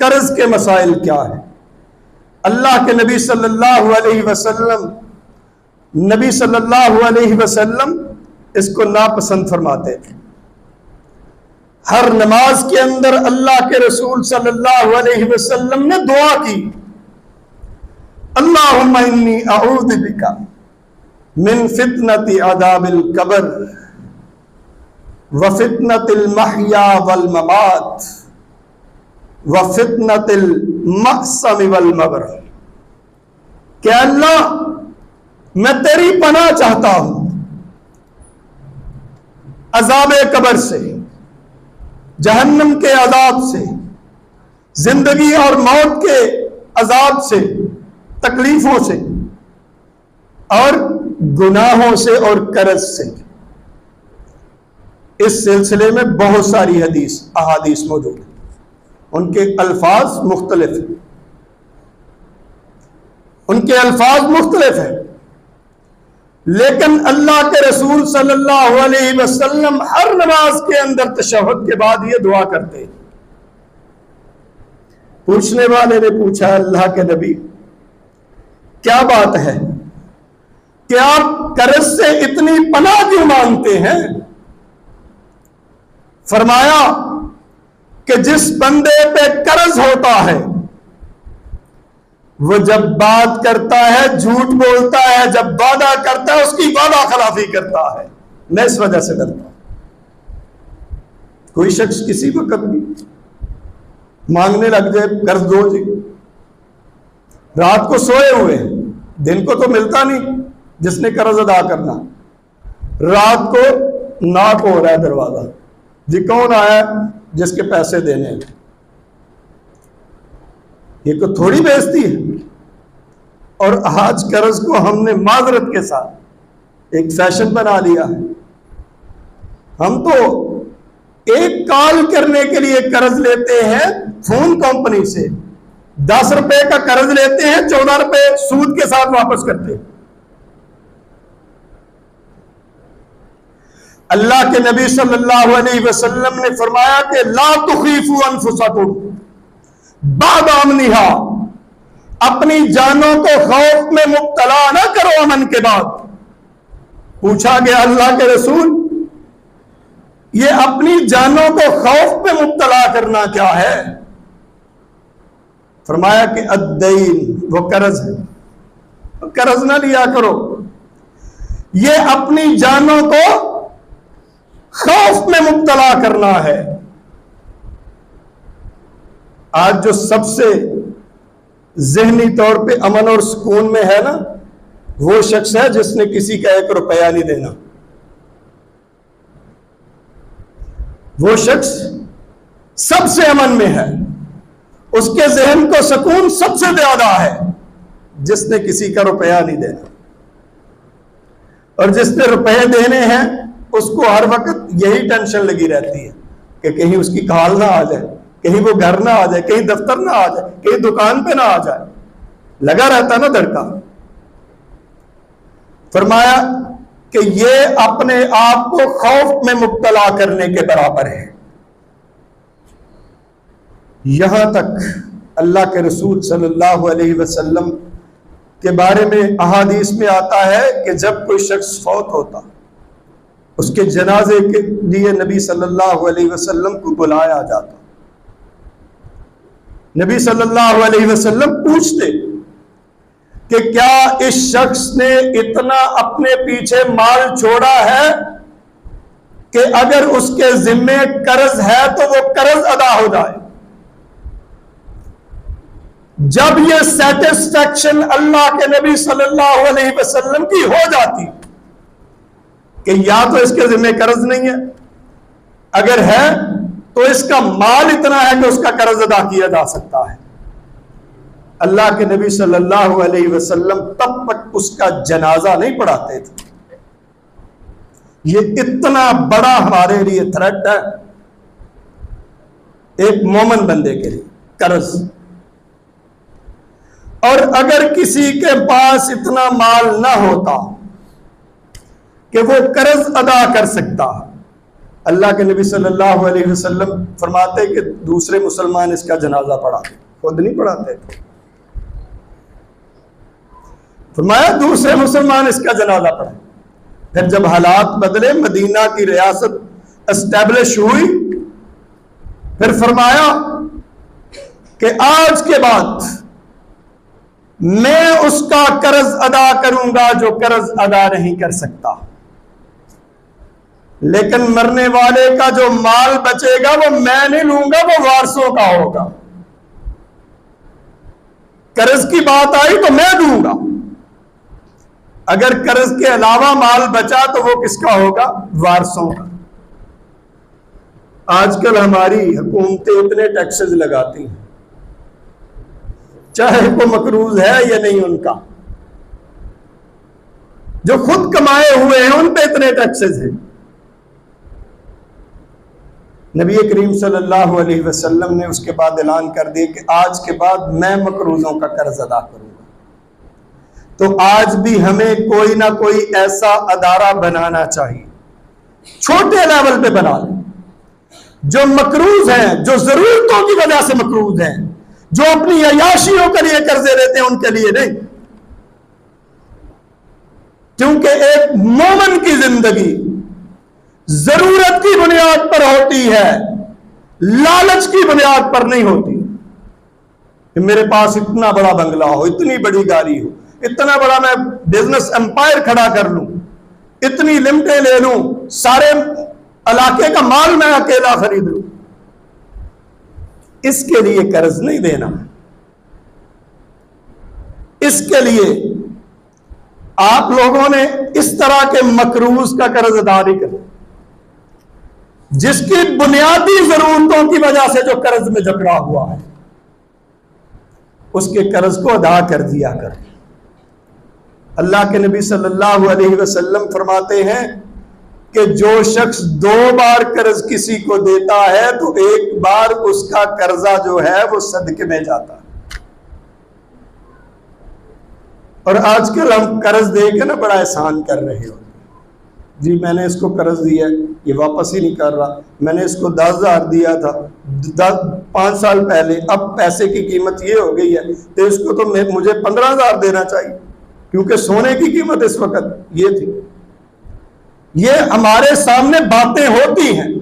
قرض کے مسائل کیا ہیں؟ اللہ کے نبی صلی اللہ علیہ وسلم اس کو ناپسند فرماتے تھے۔ ہر نماز کے اندر اللہ کے رسول صلی اللہ علیہ وسلم نے دعا کی، اللہم انی اعوذ بک من فتنۃ عذاب القبر وفتنۃ المحیا والممات وفتنۃ المأثم والمغرم، کہ اللہ میں تیری پناہ چاہتا ہوں عذاب قبر سے، جہنم کے عذاب سے، زندگی اور موت کے عذاب سے، تکلیفوں سے، اور گناہوں سے اور قرض سے۔ اس سلسلے میں بہت ساری احادیث موجود ہیں، ان کے الفاظ مختلف ہیں، لیکن اللہ کے رسول صلی اللہ علیہ وسلم ہر نماز کے اندر تشہد کے بعد یہ دعا کرتے ہیں۔ پوچھنے والے نے پوچھا، اللہ کے نبی کیا بات ہے کہ آپ قرض سے اتنی پناہ کیوں مانگتے ہیں؟ فرمایا کہ جس بندے پہ قرض ہوتا ہے وہ جب بات کرتا ہے جھوٹ بولتا ہے، جب وعدہ کرتا ہے اس کی وعدہ خلافی کرتا ہے، میں اس وجہ سے ڈرتا ہوں۔ کوئی شخص کسی کو کبھی مانگنے لگ جائے، قرض دو جی، رات کو سوئے ہوئے ہیں، دن کو تو ملتا نہیں جس نے قرض ادا کرنا، رات کو ناک ہو رہا ہے دروازہ، جی کون آیا جس کے پیسے دینے ہیں؟ یہ کو تھوڑی بیزتی ہے۔ اور آج قرض کو ہم نے معذرت کے ساتھ ایک فیشن بنا لیا ہے۔ ہم تو ایک کال کرنے کے لیے قرض لیتے ہیں فون کمپنی سے، 10 روپے کا قرض لیتے ہیں، 14 روپے سود کے ساتھ واپس کرتے ہیں۔ اللہ کے نبی صلی اللہ علیہ وسلم نے فرمایا کہ لا تخیفوا انفسکم بعد امنہا، اپنی جانوں کو خوف میں مبتلا نہ کرو امن کے بعد۔ پوچھا گیا اللہ کے رسول یہ اپنی جانوں کو خوف میں مبتلا کرنا کیا ہے؟ فرمایا کہ الدین، وہ قرض ہے، قرض نہ لیا کرو، یہ اپنی جانوں کو خوف میں مبتلا کرنا ہے۔ آج جو سب سے ذہنی طور پہ امن اور سکون میں ہے نا، وہ شخص ہے جس نے کسی کا 1 روپیہ نہیں دینا۔ وہ شخص سب سے امن میں ہے، اس کے ذہن کو سکون سب سے زیادہ ہے جس نے کسی کا روپیہ نہیں دینا۔ اور جس نے روپے دینے ہیں اس کو ہر وقت یہی ٹینشن لگی رہتی ہے کہ کہیں اس کی کال نہ آ جائے، کہیں وہ گھر نہ آ جائے، کہیں دفتر نہ آ جائے، کہیں دکان پہ نہ آ جائے، لگا رہتا نا دھڑکا۔ فرمایا کہ یہ اپنے آپ کو خوف میں مبتلا کرنے کے برابر ہے۔ یہاں تک اللہ کے رسول صلی اللہ علیہ وسلم کے بارے میں احادیث میں آتا ہے کہ جب کوئی شخص فوت ہوتا اس کے جنازے کے لیے نبی صلی اللہ علیہ وسلم کو بلایا جاتا، نبی صلی اللہ علیہ وسلم پوچھتے کہ کیا اس شخص نے اتنا اپنے پیچھے مال چھوڑا ہے کہ اگر اس کے ذمے قرض ہے تو وہ قرض ادا ہو جائے؟ جب یہ سیٹسفیکشن اللہ کے نبی صلی اللہ علیہ وسلم کی ہو جاتی کہ یا تو اس کے ذمہ قرض نہیں ہے، اگر ہے تو اس کا مال اتنا ہے کہ اس کا قرض ادا کیا جا سکتا ہے، اللہ کے نبی صلی اللہ علیہ وسلم تب تک اس کا جنازہ نہیں پڑھاتے تھے۔ یہ اتنا بڑا ہمارے لیے تھریٹ ہے ایک مومن بندے کے لیے، قرض۔ اور اگر کسی کے پاس اتنا مال نہ ہوتا کہ وہ قرض ادا کر سکتا اللہ کے نبی صلی اللہ علیہ وسلم فرماتے کہ دوسرے مسلمان اس کا جنازہ پڑھاتے، خود نہیں پڑھاتے تھے۔ فرمایا دوسرے مسلمان اس کا جنازہ پڑھا۔ پھر جب حالات بدلے، مدینہ کی ریاست اسٹیبلش ہوئی، پھر فرمایا کہ آج کے بعد میں اس کا قرض ادا کروں گا جو قرض ادا نہیں کر سکتا، لیکن مرنے والے کا جو مال بچے گا وہ میں نہیں لوں گا، وہ وارثوں کا ہوگا۔ قرض کی بات آئی تو میں دوں گا، اگر قرض کے علاوہ مال بچا تو وہ کس کا ہوگا؟ وارثوں کا۔ آج کل ہماری حکومتیں اتنے ٹیکسز لگاتی ہیں، چاہے وہ مقروض ہے یا نہیں ان کا، جو خود کمائے ہوئے ہیں ان پہ اتنے ٹیکسز ہیں۔ نبی کریم صلی اللہ علیہ وسلم نے اس کے بعد اعلان کر دیا کہ آج کے بعد میں مقروضوں کا قرض ادا کروں گا۔ تو آج بھی ہمیں کوئی نہ کوئی ایسا ادارہ بنانا چاہیے، چھوٹے لیول پہ بنا لیں، جو مقروض ہیں، جو ضرورتوں کی وجہ سے مقروض ہیں، جو اپنی عیاشیوں کے لیے قرضے لیتے ہیں، ان کے لیے نہیں۔ کیونکہ ایک مومن کی زندگی ضرورت کی بنیاد پر ہوتی ہے، لالچ کی بنیاد پر نہیں ہوتی کہ میرے پاس اتنا بڑا بنگلہ ہو، اتنی بڑی گاڑی ہو، اتنا بڑا میں بزنس امپائر کھڑا کر لوں، اتنی لمٹیں لے لوں، سارے علاقے کا مال میں اکیلا خرید لوں۔ اس کے لیے قرض نہیں دینا، اس کے لیے آپ لوگوں نے اس طرح کے مقروض کا قرض ادا نہیں کرنا، جس کی بنیادی ضرورتوں کی وجہ سے جو قرض میں جکڑا ہوا ہے اس کے قرض کو ادا کر دیا کر۔ اللہ کے نبی صلی اللہ علیہ وسلم فرماتے ہیں کہ جو شخص 2 بار قرض کسی کو دیتا ہے تو 1 بار اس کا قرضہ جو ہے وہ صدقے میں جاتا ہے۔ اور آج کل ہم قرض دے کے نا بڑا احسان کر رہے ہو، جی میں نے اس کو قرض دیا، یہ واپس ہی نہیں کر رہا، میں نے اس کو 10,000 دیا تھا 5 سال پہلے، اب پیسے کی قیمت یہ ہو گئی ہے تو اس کو تو مجھے 15,000 دینا چاہیے، کیونکہ سونے کی قیمت اس وقت یہ تھی۔ یہ ہمارے سامنے باتیں ہوتی ہیں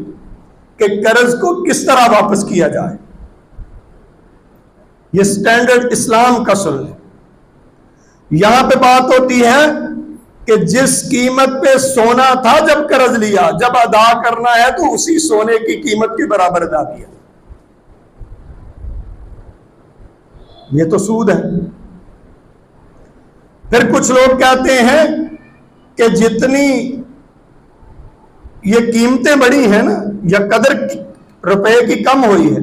کہ قرض کو کس طرح واپس کیا جائے۔ یہ سٹینڈرڈ اسلام کا سن لیں۔ یہاں پہ بات ہوتی ہے کہ جس قیمت پہ سونا تھا جب قرض لیا، جب ادا کرنا ہے تو اسی سونے کی قیمت کے برابر ادا کیا۔ یہ تو سود ہے۔ پھر کچھ لوگ کہتے ہیں کہ جتنی یہ قیمتیں بڑی ہیں نا، یا قدر روپے کی کم ہوئی ہے،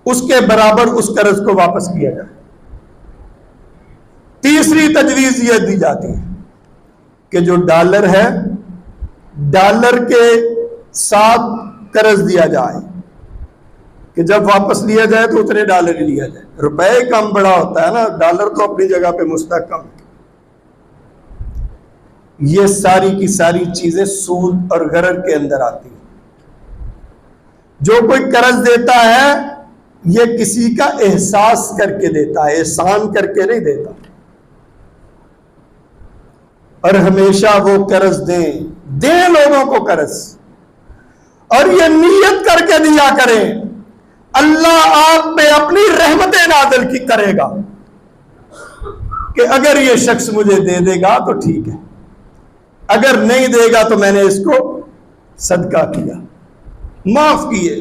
اس کے برابر اس قرض کو واپس کیا جائے۔ تیسری تجویز یہ دی جاتی ہے کہ جو ڈالر ہے، ڈالر کے ساتھ قرض دیا جائے کہ جب واپس لیا جائے تو اتنے ڈالر ہی لیا جائے۔ روپے کم بڑا ہوتا ہے نا، ڈالر تو اپنی جگہ پہ مستحکم ہے۔ یہ ساری کی ساری چیزیں سود اور غرر کے اندر آتی ہیں۔ جو کوئی قرض دیتا ہے یہ کسی کا احساس کر کے دیتا ہے، احسان کر کے نہیں دیتا۔ اور ہمیشہ وہ قرض دیں لوگوں کو قرض، اور یہ نیت کر کے دیا کریں اللہ آپ پہ اپنی رحمتیں نازل کی کرے گا کہ اگر یہ شخص مجھے دے دے گا تو ٹھیک ہے، اگر نہیں دے گا تو میں نے اس کو صدقہ کیا، معاف کیے۔